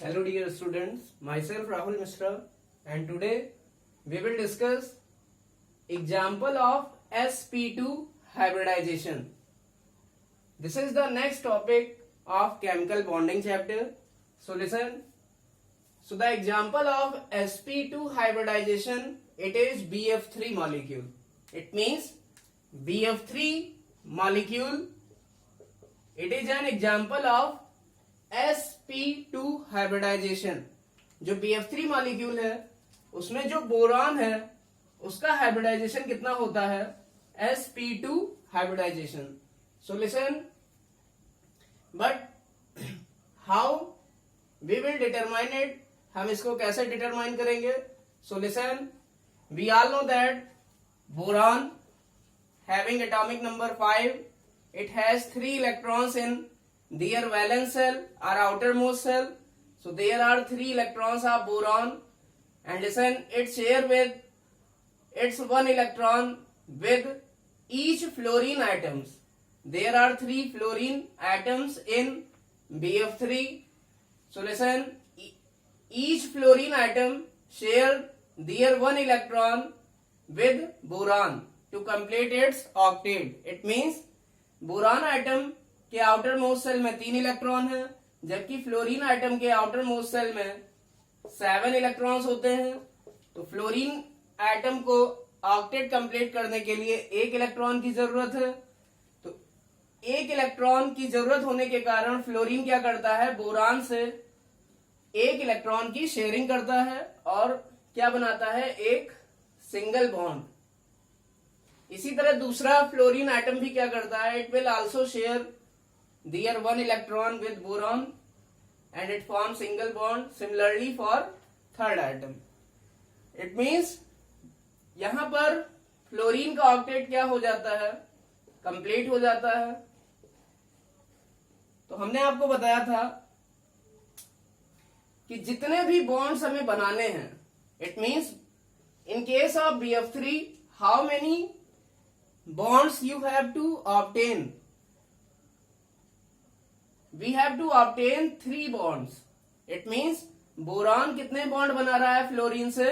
Hello dear students, myself Rahul Mishra and today we will discuss example of sp2 hybridization. This is the next topic of chemical bonding chapter. So listen. So the example of sp2 hybridization, it is BF3 molecule. It means BF3 molecule. It is an example of sp2 hybridization. जो BF3 molecule है उसमें जो boron है उसका hybridisation कितना होता है? sp2 hybridization. So listen, but how we will determine it, हम इसको कैसे डिटरमाइन करेंगे? So listen, we all know that boron having atomic number 5, it has 3 electrons in their valence shell or outermost shell. So there are 3 electrons of boron, and listen, it share with its 1 electron with each fluorine atoms. There are 3 fluorine atoms in BF3. So listen, each fluorine atom share their 1 electron with boron to complete its octet. It means boron item के outer most shell में 3 electron है, जबकि fluorine item के outer most shell में 7 electrons होते हैं. तो fluorine item को ऑक्टेट कंप्लीट करने के लिए 1 इलेक्ट्रॉन की जरूरत है. तो 1 इलेक्ट्रॉन की जरूरत होने के कारण फ्लोरीन क्या करता है? बोरान से 1 इलेक्ट्रॉन की शेयरिंग करता है और क्या बनाता है? एक सिंगल बॉन्ड. इसी तरह दूसरा फ्लोरीन आइटम भी क्या करता है? It will also share their 1 electron with boron and it form single bond. Similarly for third atom. It means यहां पर फ्लोरीन का ऑक्टेट क्या हो जाता है? कंप्लीट हो जाता है. तो हमने आपको बताया था कि जितने भी बॉन्ड्स हमें बनाने हैं, it means in case of BF3 how many bonds you have to obtain? We have to obtain 3 bonds. It means boron कितने बॉन्ड बना रहा है फ्लोरीन से?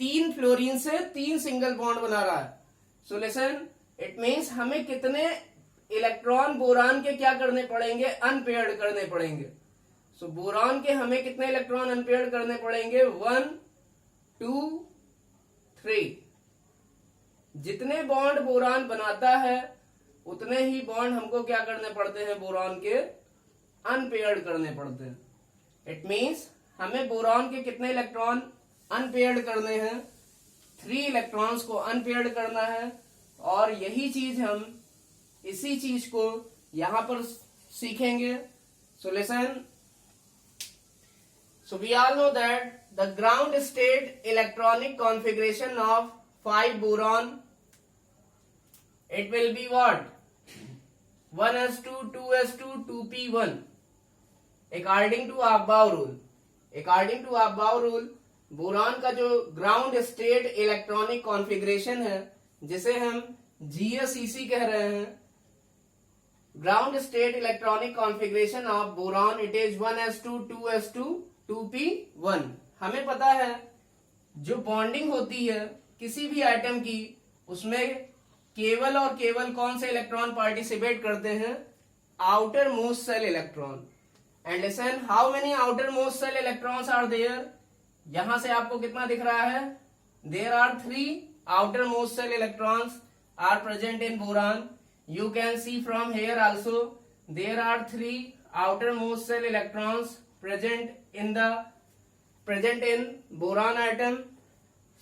3 फ्लोरीन से 3 सिंगल बॉन्ड बना रहा है. सो लिसन, इट मीन्स हमें कितने इलेक्ट्रॉन बोरान के क्या करने पड़ेंगे? अनपेयर्ड करने पड़ेंगे. सो बोरान के हमें कितने इलेक्ट्रॉन अनपेयर्ड करने पड़ेंगे? 1 2 3. जितने बॉन्ड बोरान बनाता है उतने ही बॉन्ड हमको क्या करने पड़ते हैं? बोरान के अनपेयर्ड करने पड़ते हैं. इट मींस हमें बोरान के कितने इलेक्ट्रॉन अनपेयर्ड करने हैं? 3 इलेक्ट्रॉन्स को अनपेयर्ड करना है. और यही चीज हम इसी चीज को यहां पर सीखेंगे. So listen, so we all know that the ground state electronic configuration of 5 boron, it will be what? 1s2 2s2 2p1 according to Aufbau rule. According to Aufbau rule, boron का जो ग्राउंड स्टेट इलेक्ट्रॉनिक कॉन्फ़िगरेशन है, जिसे हम GSEC कह रहे हैं, ground state electronic configuration of boron, it is 1s2 2s2 2p1. हमें पता है जो बॉन्डिंग होती है किसी भी आइटम की, उसमें केवल और केवल कौन से इलेक्ट्रॉन पार्टिसिपेट करते हैं? Outermost shell electron. And listen, how many outermost shell electrons are there? यहां से आपको कितना दिख रहा है? There are 3 outermost shell electrons are present in boron. You can see from here also there are 3 outermost shell electrons present in boron atom.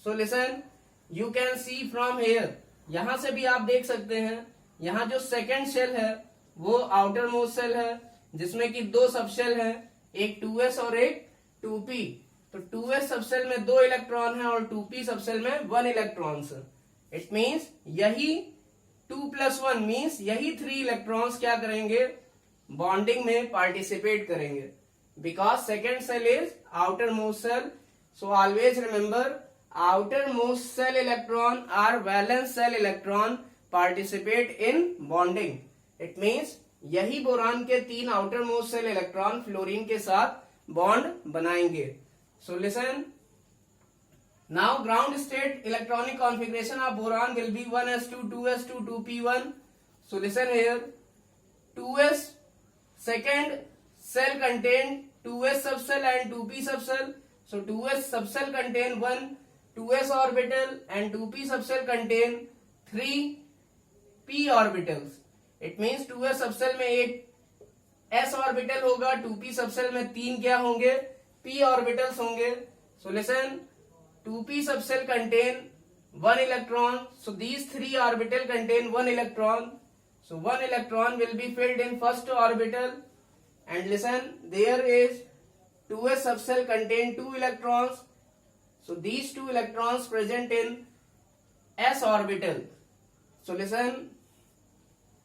So listen, you can see from here. यहां से भी आप देख सकते हैं, यहां जो second shell है वो आउटर मोस्ट शेल है, जिसमें कि 2 सबशेल हैं, एक 2s और एक 2p. तो 2s सबशेल में 2 इलेक्ट्रॉन है और 2p सबशेल में 1 इलेक्ट्रॉन है. इट मींस यही 2 + 1 मींस यही 3 इलेक्ट्रॉन्स क्या करेंगे? बॉन्डिंग में पार्टिसिपेट करेंगे. Because second shell is outermost shell. So always remember, outermost cell electron or valence cell electron participate in bonding. It means यही boron के 3 outermost shell electron fluorine के साथ bond बनाएंगे। So listen, now ground state electronic configuration of boron will be 1s2 2s2 2p1। So listen here, 2s second cell contain 2s subcell and 2p subcell. So 2s subcell contain 1 2s orbital and 2p subcell contain 3 p orbitals. It means 2s subcell में एक s orbital होगा, 2p subcell में 3 क्या होंगे, p orbitals होंगे. So listen, 2p subcell contain 1 electron. So these 3 orbital contain 1 electron. So 1 electron will be filled in first orbital. And listen, there is 2s subcell contain 2 electrons. So these 2 electrons present in s orbital. So listen,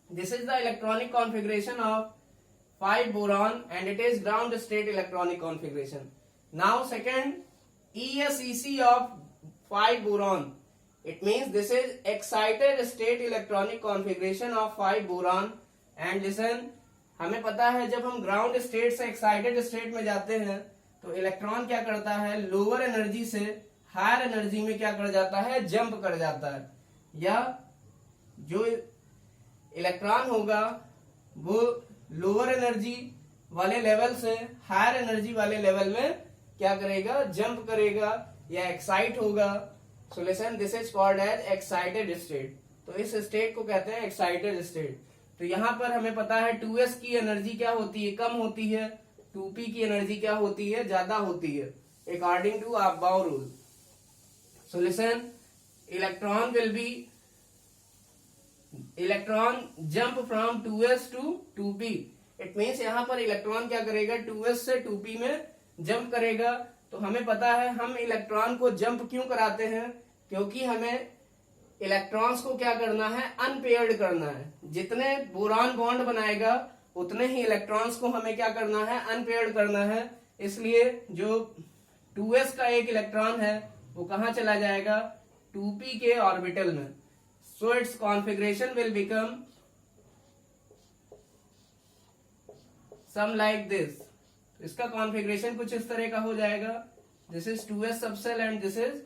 this is the electronic configuration of 5 boron and it is ground state electronic configuration. Now second, ESEC of 5 boron. It means this is excited state electronic configuration of 5 boron. And listen, हमें पता है जब हम ground state से excited state में जाते हैं तो इलेक्ट्रॉन क्या करता है, लोअर एनर्जी से हायर एनर्जी में क्या कर जाता है, जंप कर जाता है, या जो इलेक्ट्रॉन होगा वो लोअर एनर्जी वाले लेवल से हायर एनर्जी वाले लेवल में क्या करेगा, जंप करेगा या एक्साइट होगा. So listen, this is called as excited state. तो इस स्टेट को कहते हैं एक्साइटेड स्टेट. तो यहां पर हमें पता है 2s की एनर्जी क्या होती है, कम होती है, 2p की एनर्जी क्या होती है, ज्यादा होती है, according to Aufbau rule. So listen, electron jump from 2s to 2p. It means यहां पर इलेक्ट्रॉन क्या करेगा, 2s से 2p में जंप करेगा. तो हमें पता है हम इलेक्ट्रॉन को जंप क्यों कराते हैं, क्योंकि हमें इलेक्ट्रॉन्स को क्या करना है, अनपेयर्ड करना है. जितने बोरॉन बॉन्ड बनाएगा उतने ही इलेक्ट्रॉन्स को हमें क्या करना है, अनपेयर्ड करना है. इसलिए जो 2s का एक इलेक्ट्रॉन है वो कहां चला जाएगा, 2p के ऑर्बिटल में. So its configuration will become some like this. इसका कॉन्फ़िगरेशन कुछ इस तरह का हो जाएगा. This is 2s subshell and this is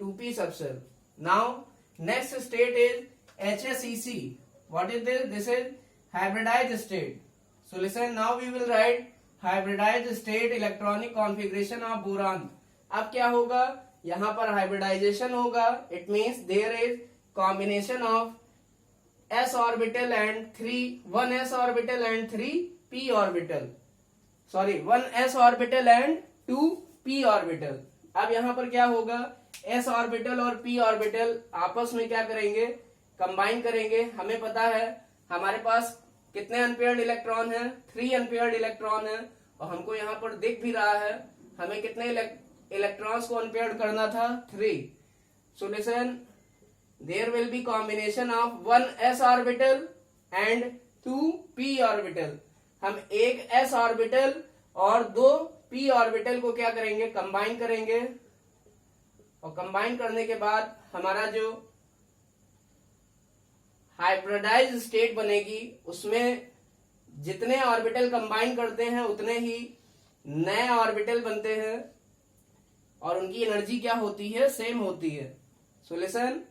2p subshell. Now next state is HSEC. What is this? This is hybridized state. So listen, now we will write hybridized state electronic configuration of boron. अब क्या होगा, यहाँ पर hybridization होगा. It means there is combination of s orbital and 1 s orbital and 3 p orbital. Sorry, 1 s orbital and 2 p orbital. अब यहाँ पर क्या होगा, s ऑर्बिटल और p ऑर्बिटल आपस में क्या करेंगे, कंबाइन करेंगे. हमें पता है हमारे पास कितने अनपेयर्ड इलेक्ट्रॉन हैं, 3 अनपेयर्ड इलेक्ट्रॉन हैं, और हमको यहाँ पर दिख भी रहा है हमें कितने इलेक्ट्रॉन्स को अनपेयर्ड करना था, 3. So listen, there will be combination of 1 s orbital and 2 p orbital. हम एक s ऑर्बिटल और 2 p ऑर्बिटल को क्या करेंगे, कंबाइन करेंगे. और कंबाइन करने के बाद हमारा जो हाइब्रिडाइज स्टेट बनेगी उसमें जितने ऑर्बिटल कंबाइन करते हैं उतने ही नए ऑर्बिटल बनते हैं और उनकी एनर्जी क्या होती है, सेम होती है. सो listen,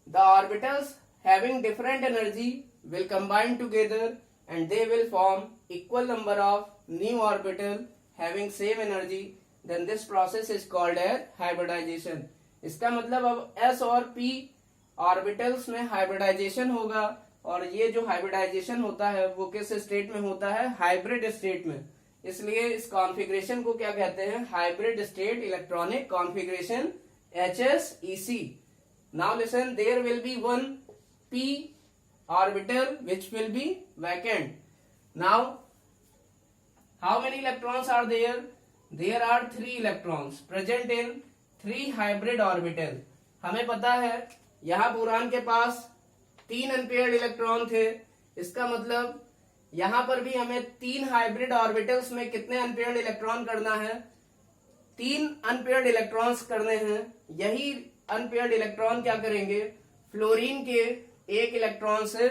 the orbitals having different energy will combine together and they will form equal number of new orbital having same energy. Then this process is called as hybridization. इसका मतलब अब s और p orbitals में hybridisation होगा, और ये जो hybridisation होता है वो किस स्टेट में होता है, हाइब्रिड स्टेट में. इसलिए इस कॉन्फ़िगरेशन को क्या कहते हैं, hybrid state electronic configuration, HSEC. Now listen, there will be 1 p orbital which will be vacant. Now how many electrons are there? There are 3 electrons present in 3 hybrid orbital. हमें पता है यहाँ बोरान के पास 3 unpaired electron थे. इसका मतलब यहाँ पर भी हमें 3 हाइब्रिड ऑर्बिटल्स में कितने अनपेयर्ड इलेक्ट्रॉन करना है, 3 अनपेयर्ड इलेक्ट्रॉन्स करने हैं. यही अनपेयर्ड इलेक्ट्रॉन क्या करेंगे, फ्लोरीन के एक इलेक्ट्रॉन से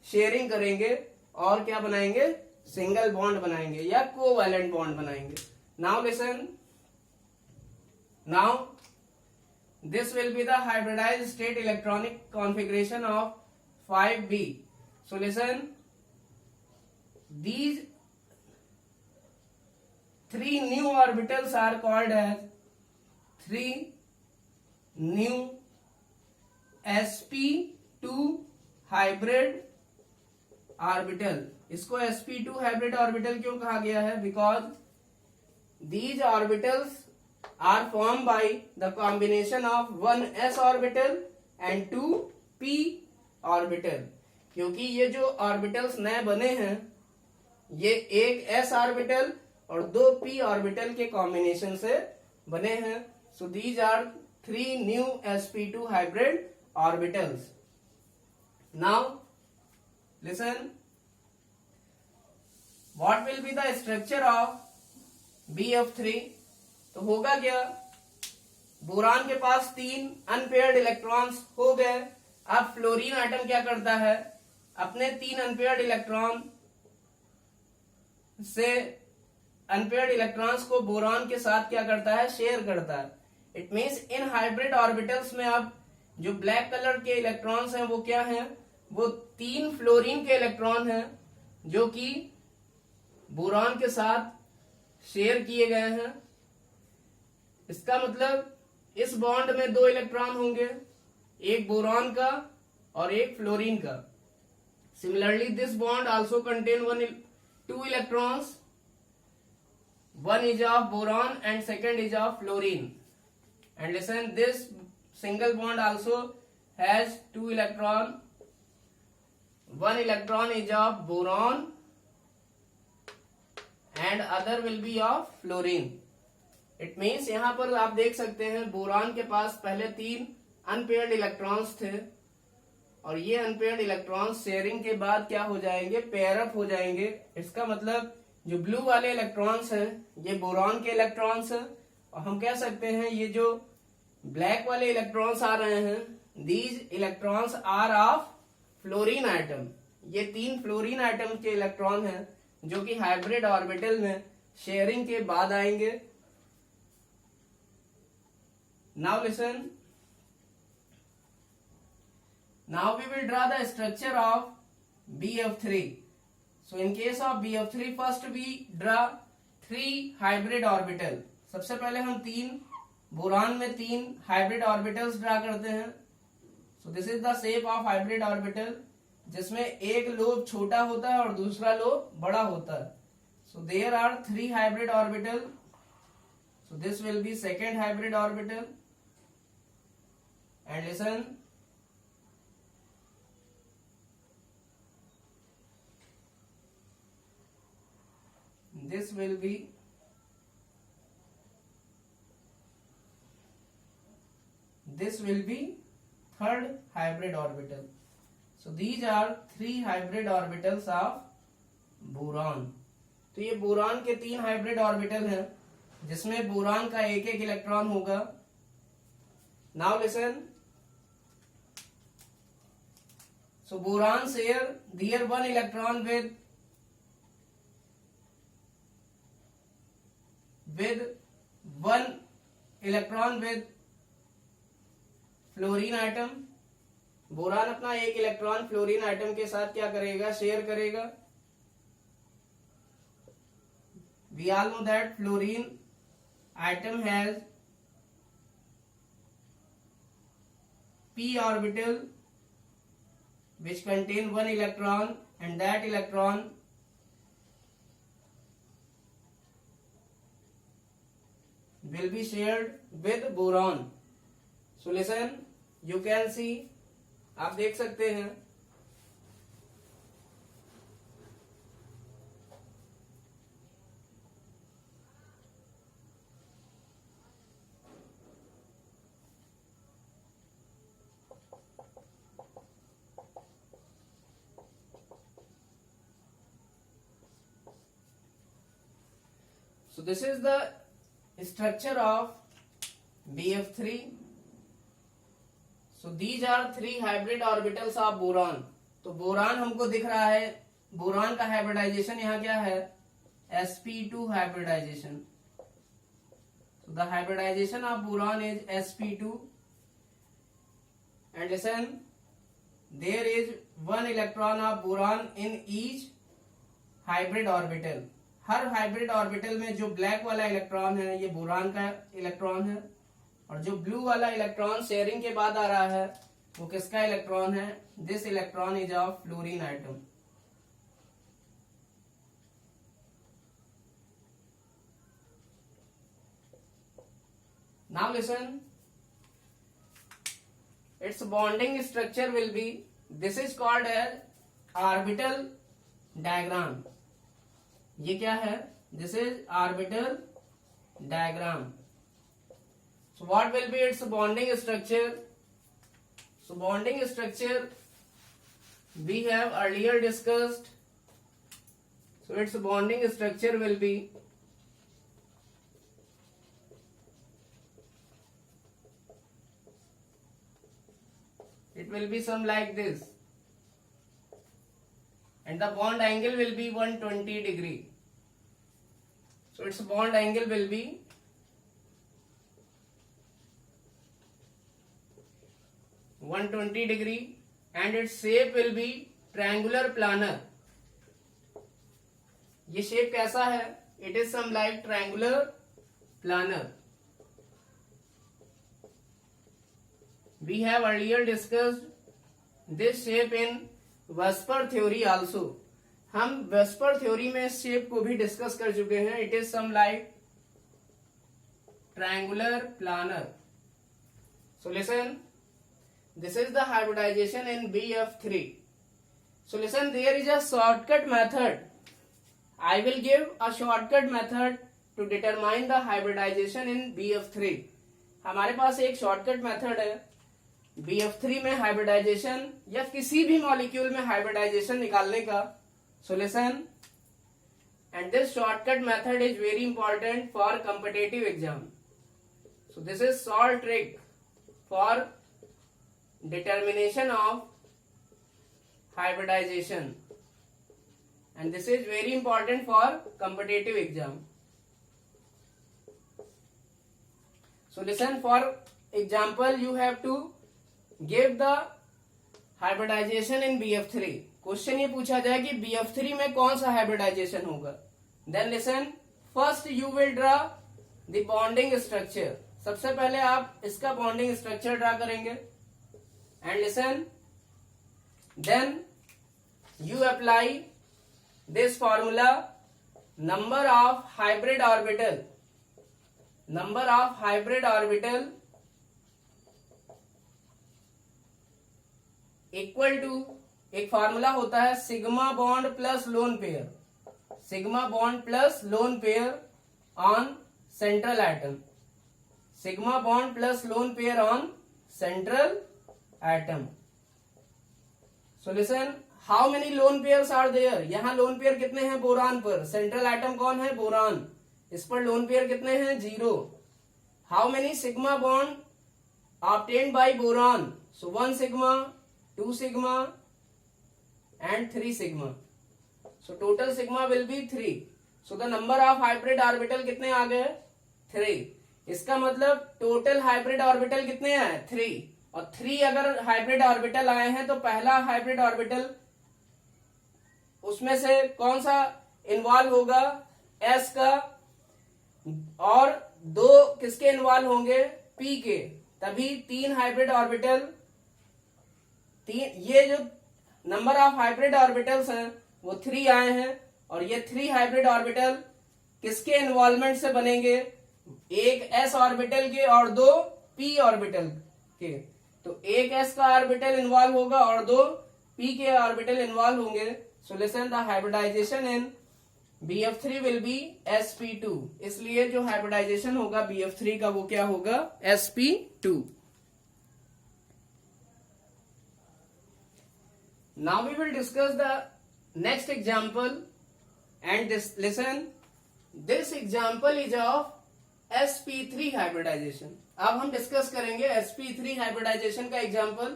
शेयरिंग करेंगे और क्या बनाएंगे, सिंगल बॉन्ड बनाएंगे या कोवैलेंट बॉन्ड बनाएंगे. Now listen, now this will be the hybridized state electronic configuration of 5b. So listen, these three new orbitals are called as three new sp2 hybrid orbital. इसको sp2 hybrid orbital क्यों कहा गया है? Because these orbitals are formed by the combination of one s orbital and two p orbital. क्योंकि ये जो orbitals नए बने हैं ये एक s ऑर्बिटल और दो p ऑर्बिटल के कॉम्बिनेशन से बने हैं. So these are three new sp2 hybrid orbitals. Now listen, what will be the structure of BF3? तो होगा क्या, बोरान के पास 3 अनपेयर्ड इलेक्ट्रॉन्स हो गए. अब फ्लोरीन आइटम क्या करता है, अपने 3 अनपेयर्ड इलेक्ट्रॉन से अनपेयर्ड इलेक्ट्रॉन्स को बोरान के साथ क्या करता है, शेयर करता है. It means in hybrid orbitals में अब जो ब्लैक कलर के इलेक्ट्रॉन्स हैं वो क्या हैं, वो 3 फ्लोरीन के इलेक्ट्रॉन हैं जो कि बोरान के साथ शेयर किए गए हैं. इसका मतलब इस बॉन्ड में 2 इलेक्ट्रॉन होंगे, एक बोरॉन का और एक फ्लोरीन का. Similarly this bond also contain 2 electrons, one is of boron and second is of fluorine. And listen, this single bond also has 2 electron, 1 electron is of boron and other will be of fluorine. It means यहां पर आप देख सकते हैं boron के पास पहले 3 unpaired electrons थे और ये अनपेयर्ड इलेक्ट्रॉन्स शेयरिंग के बाद क्या हो जाएंगे, पेयर अप हो जाएंगे. इसका मतलब जो ब्लू वाले इलेक्ट्रॉन्स हैं ये बोरान के इलेक्ट्रॉन्स हैं और हम कह सकते हैं ये जो ब्लैक वाले इलेक्ट्रॉन्स आ रहे हैं, these electrons are of fluorine atom. ये 3 फ्लोरीन आइटम के इलेक्ट्रॉन हैं जो कि हाइब्रिड ऑर्बिटल में शेयरिंग के बाद आएंगे. Now listen. Now we will draw the structure of BF3. So in case of BF3, first we draw 3 hybrid orbital. सबसे पहले हम 3 बोरान में 3 हाइब्रिड ऑर्बिटल्स ड्रा करते हैं. So this is the shape of hybrid orbital, जिसमें एक lobe छोटा होता है और दूसरा लोब बड़ा होता है. So there are 3 hybrid orbital. So this will be second hybrid orbital. And listen, this will be third hybrid orbital. So these are 3 hybrid orbitals of boron. तो ये बोरान के 3 हाइब्रिड ऑर्बिटल हैं जिसमें boron का एक electron होगा. Now listen, so boron share their 1 electron with 1 electron with fluorine item. Boron अपना एक इलेक्ट्रॉन फ्लोरीन आइटम के साथ क्या करेगा, शेयर करेगा. We all know that fluorine atom has p orbital which contain 1 electron and that electron will be shared with boron. So listen, you can see, आप देख सकते हैं So this is the structure of BF3. So these are 3 hybrid orbitals of boron. तो boron हमको दिख रहा है boron का हाइब्रिडाइजेशन यहाँ क्या है, sp2 hybridization. So the hybridization of boron is sp2, and listen, there is one electron of boron in each hybrid orbital. Her hybrid orbital में जो ब्लैक वाला इलेक्ट्रॉन है ये बोरान का इलेक्ट्रॉन है, और जो ब्लू वाला इलेक्ट्रॉन शेयरिंग के बाद आ रहा है वो किसका इलेक्ट्रॉन है, this electron is of fluorine item. Now listen, its bonding structure will be, this is called as orbital diagram. ये क्या है, this is orbital diagram. So what will be its bonding structure? So bonding structure we have earlier discussed. So its bonding structure will be, it will be some like this, and the bond angle will be 120 degree. So its bond angle will be 120 degree, and its shape will be triangular planar. ये shape कैसा है, it is some like triangular planar. We have earlier discussed this shape in Vesper theory also. हम VSEPR theory में इस shape को भी discuss कर चुके हैं. It is some like triangular planar. So listen, this is the hybridization in BF3. So listen, there is a shortcut method. I will give a shortcut method to determine the hybridization in BF3. हमारे पास एक shortcut method है BF3 में hybridisation या किसी भी molecule में hybridisation निकालने का. So listen, and this shortcut method is very important for competitive exam. So this is short trick for determination of hybridization, and this is very important for competitive exam. So listen, for example you have to give the hybridization in BF3. Question ये पूछा जाए कि BF3 में कौन सा hybridization होगा. Then listen, first you will draw the bonding structure. सबसे पहले आप इसका बॉन्डिंग स्ट्रक्चर ड्रा करेंगे. And listen, then you apply this formula, number of hybrid orbital, number of hybrid orbital equal to, एक फार्मूला होता है sigma bond plus lone pair, sigma bond plus lone pair on central atom, sigma bond plus lone pair on central atom. So listen, how many lone pairs are there. यहां lone pair कितने हैं boron पर, central atom कौन है boron, इस पर lone pair कितने हैं 0. How many sigma bond obtained by boron, so 1 sigma, 2 sigma and 3 sigma. So total sigma will be 3. So the number of hybrid orbital कितने आ गए 3. इसका मतलब टोटल हाइब्रिड ऑर्बिटल कितने हैं 3. और 3 अगर हाइब्रिड ऑर्बिटल आए हैं तो पहला हाइब्रिड ऑर्बिटल उसमें से कौन सा इन्वॉल्व होगा, S का, और 2 किसके इन्वॉल्व होंगे P के. तभी 3 हाइब्रिड ऑर्बिटल, ये जो नंबर ऑफ हाइब्रिड ऑर्बिटल्स हैं वो 3 आए हैं, और ये 3 हाइब्रिड ऑर्बिटल किसके इन्वॉल्वमेंट से बनेंगे, एक S ऑर्बिटल के और 2 P ऑर्बिटल के. तो एक S का ऑर्बिटल इन्वॉल्व होगा और 2 P के ऑर्बिटल इन्वॉल्व होंगे. So listen, the hybridization in BF3 will be sp2. इसलिए जो हाइब्रिडाइजेशन होगा BF3 का वो क्या होगा sp2. Now we will discuss the next example, and this, listen, this example is of sp3 hybridization. अब हम डिस्कस करेंगे sp3 हाइब्रिडाइजेशन का एग्जाम्पल,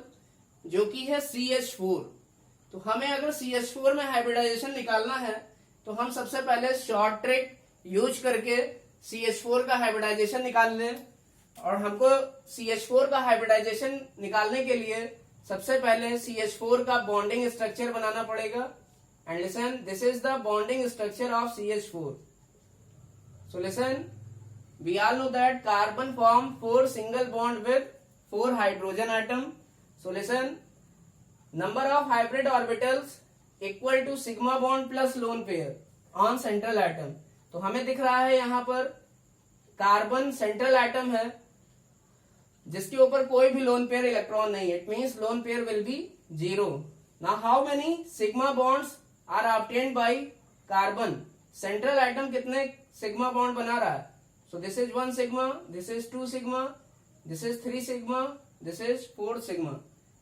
जो कि है CH4. तो हमें अगर CH4 में हाइब्रिडाइजेशन निकालना है तो हम सबसे पहले शॉर्ट ट्रिक यूज करके CH4 का हाइब्रिडाइजेशन निकाल लें। और हमको CH4 का हाइब्रिडाइजेशन निकालने के लिए सबसे पहले CH4 का बॉन्डिंग स्ट्रक्चर बनाना पड़ेगा। And listen, this is the bonding structure of CH4। So listen, we all know that carbon form 4 single bond with 4 hydrogen atom. So listen, number of hybrid orbitals equal to sigma bond plus lone pair on central atom. तो हमें दिख रहा है यहाँ पर carbon central atom है जिसके ऊपर कोई भी लोन पेयर इलेक्ट्रॉन नहीं है। It means lone pair will be 0। Now how many sigma bonds are obtained by carbon? Central atom कितने सिग्मा बॉन्ड बना रहा है? So this is 1 sigma, this is 2 sigma, this is 3 sigma, this is 4 sigma.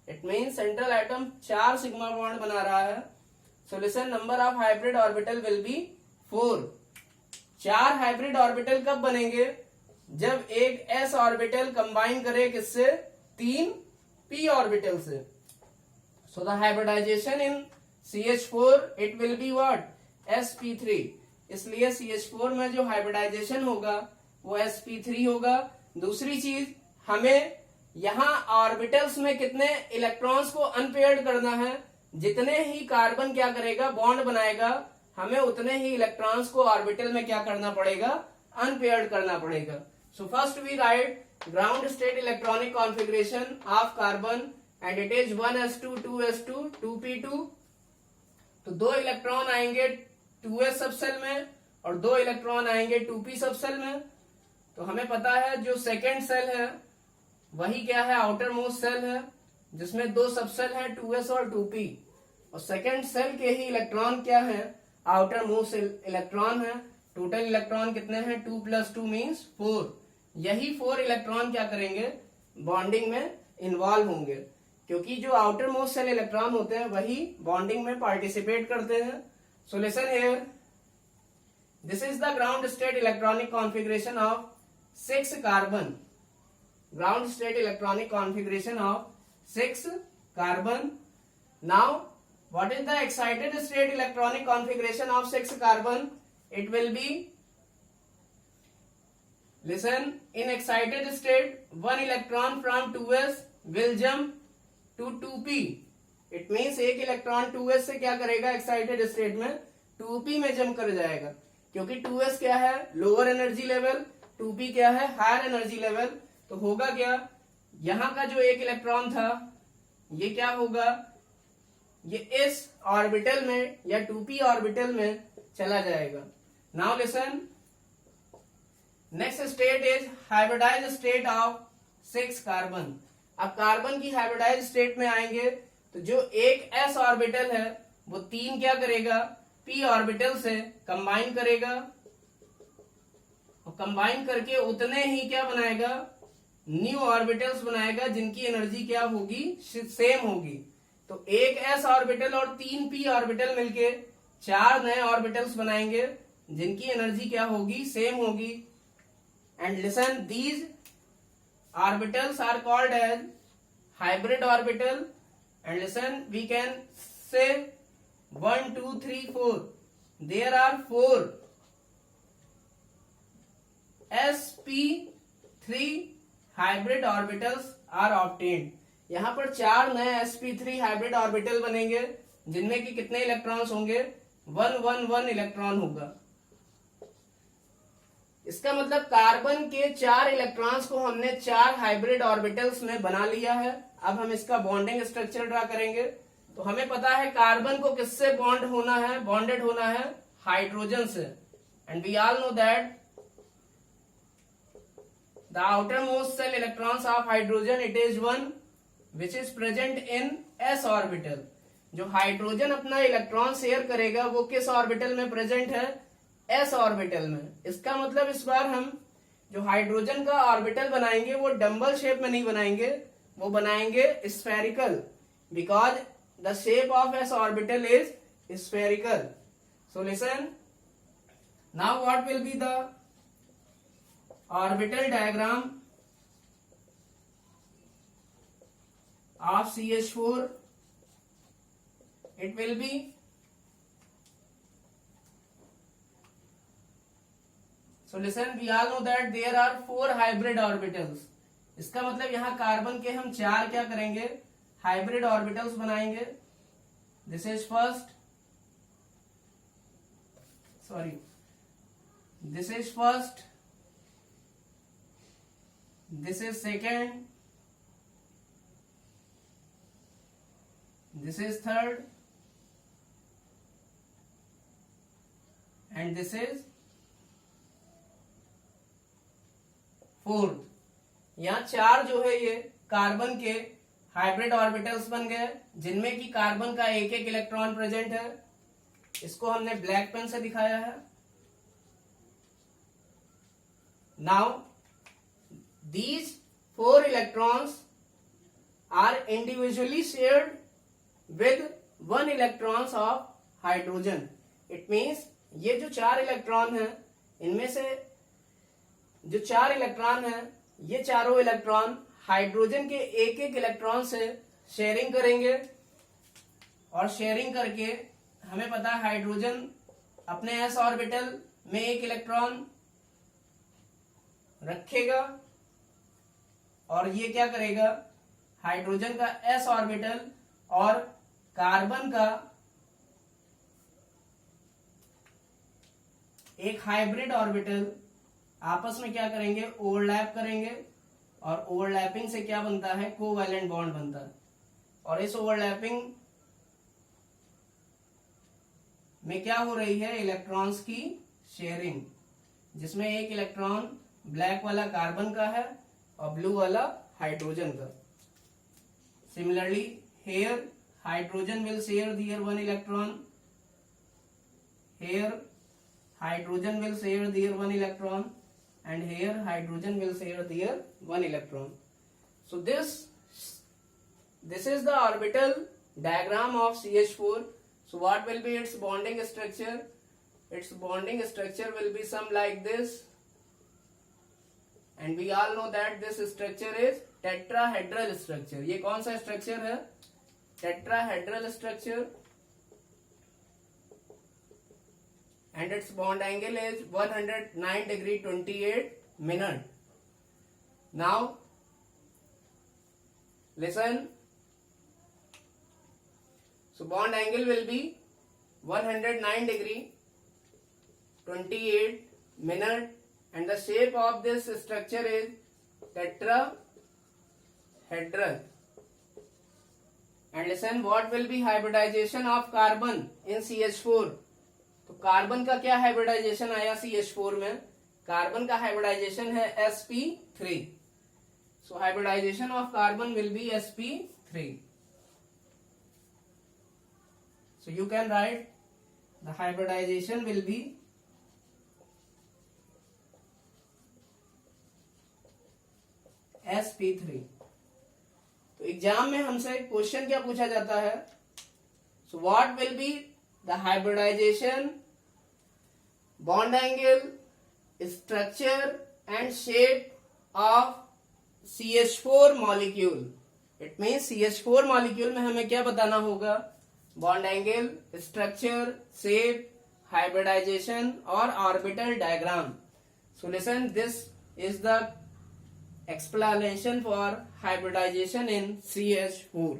It means central atom 4 sigma bond बना रहा है। So listen, number of hybrid orbital will be 4। 4 hybrid orbital कब बनेंगे? जब एक s orbital कंबाइन करे किससे? 3 p orbital से। So the hybridization in CH4 it will be what? sp3। इसलिए CH4 में जो हाइब्रिडाइजेशन होगा वो sp3 होगा। दूसरी चीज, हमें यहाँ ऑर्बिटल्स में कितने इलेक्ट्रॉन्स को अनपेयर्ड करना है। जितने ही कार्बन क्या करेगा, बॉन्ड बनाएगा, हमें उतने ही इलेक्ट्रॉन्स को ऑर्बिटल में क्या करना पड़ेगा, अनपेयर्ड करना पड़ेगा। So first we write ground state electronic configuration of carbon and it is 1s2 2s2 2p2। तो 2 इलेक्ट्रॉन आएंगे 2s सबसेल में और 2 इलेक्ट्रॉन आएंगे 2p सबसेल में। तो हमें पता है जो सेकेंड सेल है वही क्या है, आउटर मोस्ट सेल है जिसमें 2 सबसेल है 2s और 2p। और सेकेंड सेल के ही इलेक्ट्रॉन क्या है, आउटर मोस्ट इलेक्ट्रॉन है। टोटल इलेक्ट्रॉन कितने हैं, 2 + 2 मीन्स 4। यही 4 इलेक्ट्रॉन क्या करेंगे, बॉन्डिंग में इन्वॉल्व होंगे, क्योंकि जो आउटर मोस्ट सेल इलेक्ट्रॉन होते हैं वही बॉन्डिंग में पार्टिसिपेट करते हैं। So listen here, this is the ground state electronic configuration of 6 carbon. Ground state electronic configuration of 6 carbon. Now what is the excited state electronic configuration of 6 carbon? It will be, listen, in excited state 1 electron from 2s will jump to 2p। It means एक electron 2s से क्या करेगा, excited state में 2p में jump कर जाएगा, क्योंकि 2s क्या है, लोअर एनर्जी लेवल, 2p क्या है, हायर एनर्जी लेवल। तो होगा क्या, यहां का जो एक इलेक्ट्रॉन था ये क्या होगा, ये इस ऑर्बिटल में या 2p ऑर्बिटल में चला जाएगा। Now listen, next state is hybridize state of 6 carbon. अब कार्बन की हाइब्रिडाइज स्टेट में आएंगे तो जो एक s ऑर्बिटल है वो 3 क्या करेगा, p ऑर्बिटल से कंबाइन करेगा और कंबाइन करके उतने ही क्या बनाएगा, न्यू ऑर्बिटल्स बनाएगा जिनकी एनर्जी क्या होगी, सेम होगी। तो एक s ऑर्बिटल और 3 p ऑर्बिटल मिलके 4 नए ऑर्बिटल्स बनाएंगे जिनकी एनर्जी क्या होगी, सेम होगी। And listen, these orbitals are called as hybrid orbital। And listen, we can say 1 2 3 4, there are 4 sp3 hybrid orbitals are obtained। यहां पर 4 नए sp3 हाइब्रिड ऑर्बिटल बनेंगे जिनमें कि कितने इलेक्ट्रॉन्स होंगे, 1 1 1 इलेक्ट्रॉन होगा। इसका मतलब कार्बन के 4 इलेक्ट्रॉन्स को हमने 4 हाइब्रिड ऑर्बिटल्स में बना लिया है। अब हम इसका बॉन्डिंग स्ट्रक्चर ड्रा करेंगे। तो हमें पता है कार्बन को किससे बॉन्ड होना है, बॉन्डेड होना है हाइड्रोजन से। And we all know that the outermost shell electrons of hydrogen it is 1 which is present in s orbital. जो हाइड्रोजन अपना इलेक्ट्रॉन शेयर करेगा वो किस ऑर्बिटल में प्रेजेंट है, s ऑर्बिटल में। इसका मतलब इस बार हम जो हाइड्रोजन का ऑर्बिटल बनाएंगे वो डम्बल शेप में नहीं बनाएंगे, वो बनाएंगे spherical, because the shape of s orbital is spherical. So listen, now what will be the orbital diagram of CH4 it will be so listen, we all know that there are 4 hybrid orbitals. इसका मतलब यहाँ carbon के हम 4 क्या करेंगे, hybrid orbitals बनाएंगे. This is first, sorry, this is first, this is second, this is third, and this is fourth. यहाँ 4 जो है ये कार्बन के हाइब्रिड ऑर्बिटल्स बन गए, जिनमें कि कार्बन का एक एक इलेक्ट्रॉन प्रेजेंट है. इसको हमने ब्लैक पेन से दिखाया है. Now these 4 electrons are individually shared with 1 electrons of hydrogen. It means ये जो 4 इलेक्ट्रॉन हैं, इनमें से जो 4 इलेक्ट्रॉन हैं, ये चारों इलेक्ट्रॉन हाइड्रोजन के एक एक इलेक्ट्रॉन से शेयरिंग करेंगे. और शेयरिंग करके हमें पता है हाइड्रोजन अपने s ऑर्बिटल में एक इलेक्ट्रॉन रखेगा और ये क्या करेगा, हाइड्रोजन का s ऑर्बिटल और कार्बन का एक हाइब्रिड ऑर्बिटल आपस में क्या करेंगे, ओवरलैप करेंगे. और ओवरलैपिंग से क्या बनता है, कोवैलेंट बॉन्ड बनता है. और इस ओवरलैपिंग में क्या हो रही है, इलेक्ट्रॉन्स की शेयरिंग, जिसमें एक इलेक्ट्रॉन ब्लैक वाला कार्बन का है और ब्लू वाला हाइड्रोजन का. Similarly here hydrogen will share their 1 electron, here hydrogen will share their 1 electron, and here hydrogen will share their 1 electron. So this is the orbital diagram of CH4. So what will be its bonding structure? Its bonding structure will be some like this, and we all know that this structure is tetrahedral structure. ये कौन सा structure है, tetrahedral structure, and its bond angle is 109 degree 28 minute. Now listen, so bond angle will be 109 degree 28 minute, and the shape of this structure is tetrahedral. And listen, what will be hybridization of carbon in CH4? तो carbon का क्या hybridisation आया CH4 में, carbon का hybridization है sp3. So hybridization of carbon will be sp3. So you can write the hybridization will be sp3. तो exam में हमसे क्वेश्चन क्या पूछा जाता है, so what will be the hybridization, bond angle, structure and shape of CH4 molecule. It means CH4 molecule में हमें क्या बताना होगा, bond angle, structure, shape, hybridization और orbital diagram. So listen, this is the explanation for hybridization in CH4.